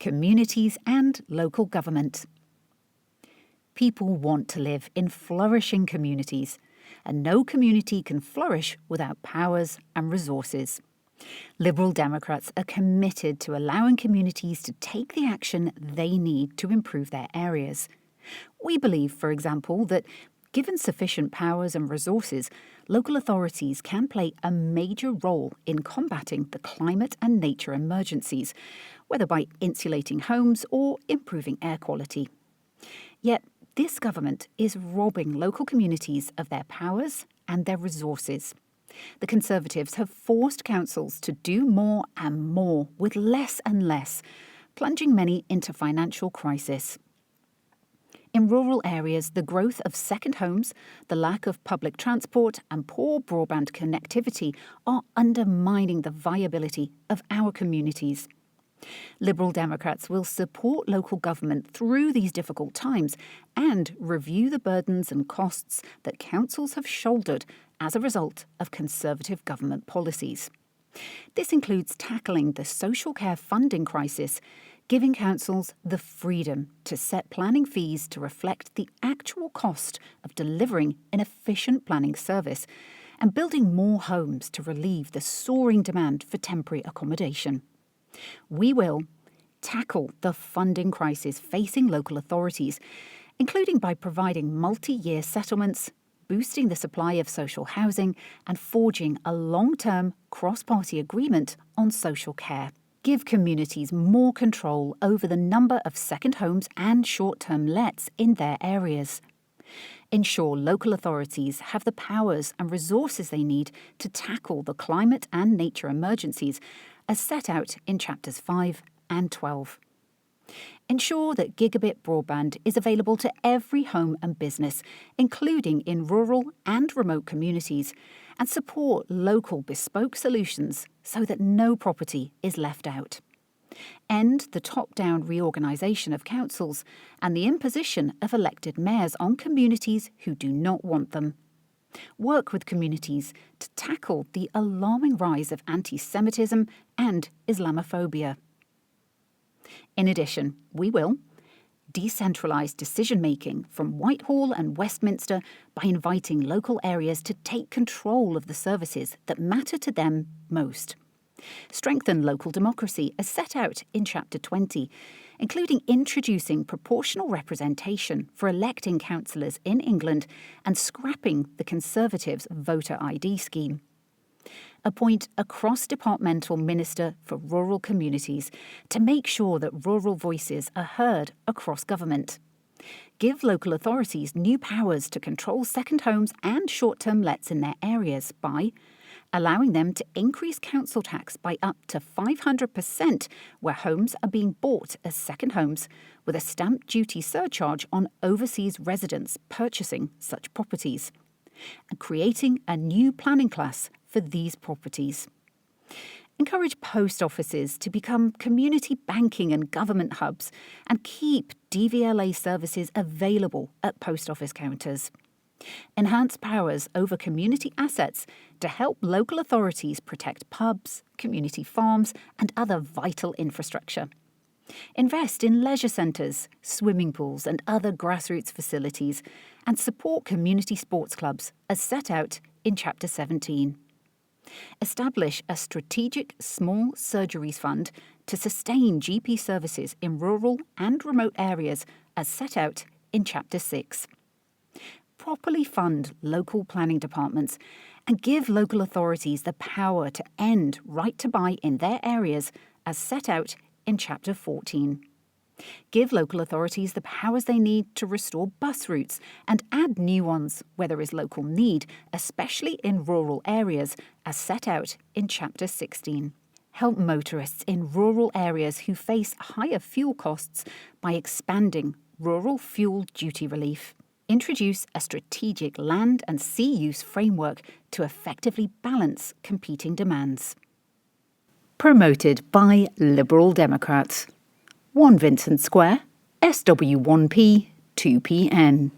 communities and local government. People want to live in flourishing communities, and no community can flourish without powers and resources. Liberal Democrats are committed to allowing communities to take the action they need to improve their areas. We believe, for example, that given sufficient powers and resources, local authorities can play a major role in combating the climate and nature emergencies, whether by insulating homes or improving air quality. Yet, this government is robbing local communities of their powers and their resources. The Conservatives have forced councils to do more and more with less and less, plunging many into financial crisis. In rural areas, the growth of second homes, the lack of public transport and poor broadband connectivity are undermining the viability of our communities. Liberal Democrats will support local government through these difficult times and review the burdens and costs that councils have shouldered as a result of Conservative government policies. This includes tackling the social care funding crisis, giving councils the freedom to set planning fees to reflect the actual cost of delivering an efficient planning service, and building more homes to relieve the soaring demand for temporary accommodation. We will tackle the funding crisis facing local authorities, including by providing multi-year settlements, boosting the supply of social housing, and forging a long-term cross-party agreement on social care. Give communities more control over the number of second homes and short-term lets in their areas. Ensure local authorities have the powers and resources they need to tackle the climate and nature emergencies as set out in Chapters 5 and 12. Ensure that gigabit broadband is available to every home and business, including in rural and remote communities, and support local bespoke solutions so that no property is left out. End the top-down reorganisation of councils and the imposition of elected mayors on communities who do not want them. Work with communities to tackle the alarming rise of anti-Semitism and Islamophobia. In addition, we will decentralise decision-making from Whitehall and Westminster by inviting local areas to take control of the services that matter to them most. Strengthen local democracy as set out in Chapter 20, including introducing proportional representation for electing councillors in England and scrapping the Conservatives' voter ID scheme. Appoint a cross-departmental minister for rural communities to make sure that rural voices are heard across government. Give local authorities new powers to control second homes and short-term lets in their areas by allowing them to increase council tax by up to 500% where homes are being bought as second homes, with a stamp duty surcharge on overseas residents purchasing such properties, and creating a new planning class for these properties. Encourage post offices to become community banking and government hubs, and keep DVLA services available at post office counters. Enhance powers over community assets to help local authorities protect pubs, community farms, and other vital infrastructure. Invest in leisure centres, swimming pools, and other grassroots facilities, and support community sports clubs as set out in Chapter 17. Establish a strategic small surgeries fund to sustain GP services in rural and remote areas as set out in Chapter 6. Properly fund local planning departments and give local authorities the power to end right to buy in their areas as set out in Chapter 14. Give local authorities the powers they need to restore bus routes and add new ones where there is local need, especially in rural areas, as set out in Chapter 16. Help motorists in rural areas who face higher fuel costs by expanding rural fuel duty relief. Introduce a strategic land and sea use framework to effectively balance competing demands. Promoted by Liberal Democrats. 1 Vincent Square, SW1P 2PN.